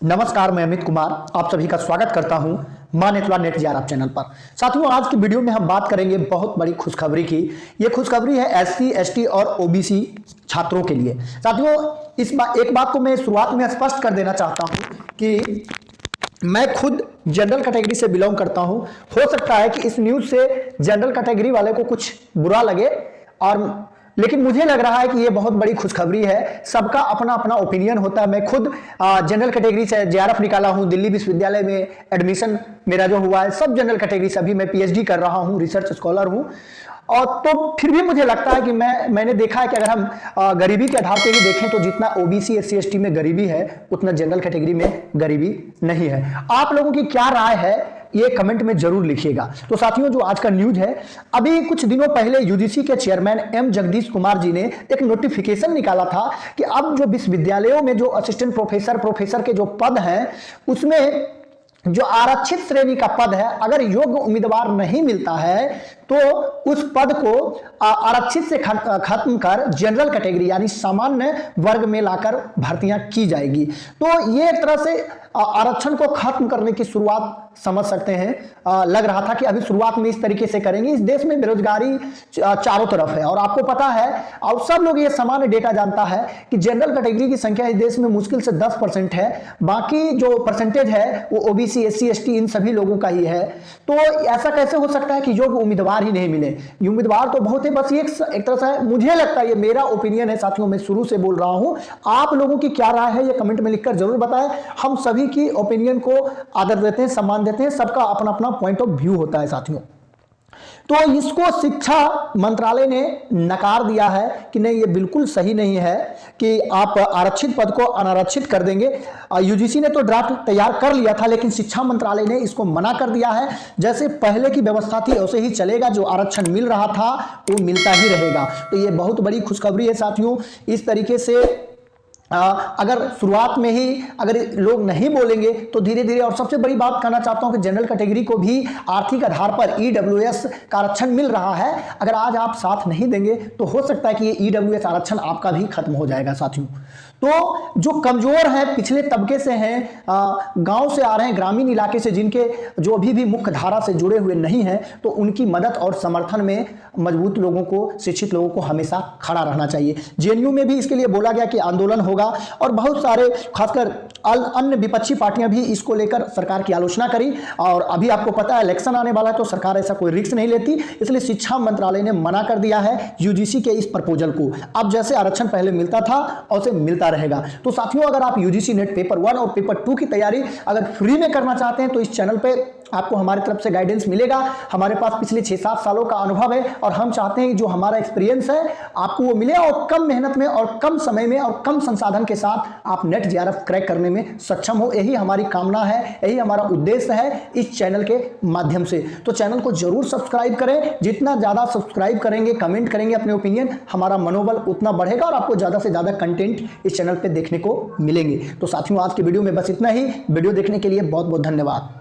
नमस्कार, मैं अमित कुमार आप सभी का स्वागत करता हूं मां नेतवा नेट जेआरएफ चैनल पर। साथियों, आज की वीडियो में हम बात करेंगे बहुत बड़ी खुशखबरी की। ये खुशखबरी है एससी, एसटी और ओबीसी छात्रों के लिए। साथियों, एक बात को मैं शुरुआत में स्पष्ट कर देना चाहता हूं कि मैं खुद जनरल कैटेगरी से बिलोंग करता हूं। हो सकता है कि इस न्यूज से जनरल कैटेगरी वाले को कुछ बुरा लगे, लेकिन मुझे लग रहा है कि ये बहुत बड़ी खुशखबरी है। सबका अपना अपना ओपिनियन होता है। मैं खुद जनरल कैटेगरी से जेआरएफ निकाला हूं, दिल्ली विश्वविद्यालय में एडमिशन मेरा जो हुआ है सब जनरल कैटेगरी से। अभी मैं पीएचडी कर रहा हूं, रिसर्च स्कॉलर हूं। और तो फिर भी मुझे लगता है कि मैंने देखा है कि अगर हम गरीबी के आधार पर ही देखें तो जितना ओबीसी, एससी, एसटी में गरीबी है उतना जनरल कैटेगरी में गरीबी नहीं है। आप लोगों की क्या राय है ये कमेंट में जरूर लिखिएगा। तो साथियों, जो आज का न्यूज है, अभी कुछ दिनों पहले यूजीसी के चेयरमैन एम जगदीश कुमार जी ने एक नोटिफिकेशन निकाला था कि अब जो विश्वविद्यालयों में जो असिस्टेंट प्रोफेसर के जो पद हैं उसमें जो आरक्षित श्रेणी का पद है, अगर योग्य उम्मीदवार नहीं मिलता है तो उस पद को आरक्षित से खत्म कर जनरल कैटेगरी यानी सामान्य वर्ग में लाकर भर्तियां की जाएगी। तो ये एक तरह से आरक्षण को खत्म करने की शुरुआत समझ सकते हैं। लग रहा था कि अभी शुरुआत में इस तरीके से करेंगे। इस देश में बेरोजगारी चारों तरफ है और आपको पता है और सब लोग ये सामान्य डेटा जानता है कि जनरल कैटेगरी की संख्या इस देश में मुश्किल से 10% है। बाकी जो परसेंटेज है वो ओबीसी, एससी, एसटी इन सभी लोगों का ही है। तो ऐसा कैसे हो सकता है कि योग्य उम्मीदवार ही नहीं मिले? उम्मीदवार तो बहुत है, बस एक तरह से मुझे लगता है, ये मेरा ओपिनियन है साथियों, मैं शुरू से बोल रहा हूं। आप लोगों की क्या राय है ये कमेंट में लिखकर जरूर बताएं। हम सभी की ओपिनियन को आदर देते हैं, सम्मान देते हैं, सबका अपना अपना पॉइंट ऑफ व्यू होता है साथियों। तो इसको शिक्षा मंत्रालय ने नकार दिया है कि नहीं, ये बिल्कुल सही नहीं है कि आप आरक्षित पद को अनारक्षित कर देंगे। यूजीसी ने तो ड्राफ्ट तैयार कर लिया था, लेकिन शिक्षा मंत्रालय ने इसको मना कर दिया है। जैसे पहले की व्यवस्था थी वैसे ही चलेगा, जो आरक्षण मिल रहा था वो मिलता ही रहेगा। तो ये बहुत बड़ी खुशखबरी है साथियों। इस तरीके से अगर शुरुआत में ही अगर लोग नहीं बोलेंगे तो धीरे धीरे, और सबसे बड़ी बात कहना चाहता हूं कि जनरल कैटेगरी को भी आर्थिक आधार पर ईडब्ल्यूएस का आरक्षण मिल रहा है। अगर आज आप साथ नहीं देंगे तो हो सकता है कि ये ईडब्ल्यूएस आरक्षण आपका भी खत्म हो जाएगा साथियों। तो जो कमजोर है, पिछले तबके से हैं, गांव से आ रहे हैं, ग्रामीण इलाके से, जिनके जो अभी भी मुख्य धारा से जुड़े हुए नहीं हैं, तो उनकी मदद और समर्थन में मजबूत लोगों को, शिक्षित लोगों को हमेशा खड़ा रहना चाहिए। जेएनयू में भी इसके लिए बोला गया कि आंदोलन होगा और बहुत सारे खासकर अन्य विपक्षी पार्टियां भी इसको लेकर सरकार की आलोचना करी। और अभी आपको पता है इलेक्शन आने वाला है तो सरकार ऐसा कोई रिस्क नहीं लेती, इसलिए शिक्षा मंत्रालय ने मना कर दिया है यूजीसी के इस प्रपोजल को। अब जैसे आरक्षण पहले मिलता था वैसे मिलता रहेगा। तो साथियों, अगर आप यूजीसी नेट पेपर 1 और पेपर 2 की तैयारी अगर फ्री में करना चाहते हैं तो इस चैनल पे आपको हमारी तरफ से गाइडेंस मिलेगा। हमारे पास पिछले 6-7 सालों का अनुभव है और हम चाहते हैं कि जो हमारा एक्सपीरियंस है आपको वो मिले और कम मेहनत में और कम समय में और कम संसाधन के साथ आप नेट जेआरएफ क्रैक करने में सक्षम हो। यही हमारी कामना है, यही हमारा उद्देश्य है इस चैनल के माध्यम से। तो चैनल को जरूर सब्सक्राइब करें। जितना ज्यादा सब्सक्राइब करेंगे, कमेंट करेंगे अपने ओपिनियन, हमारा मनोबल उतना बढ़ेगा और आपको ज्यादा से ज्यादा कंटेंट इस चैनल पर देखने को मिलेंगे। तो साथियों, आज की वीडियो में बस इतना ही। वीडियो देखने के लिए बहुत बहुत धन्यवाद।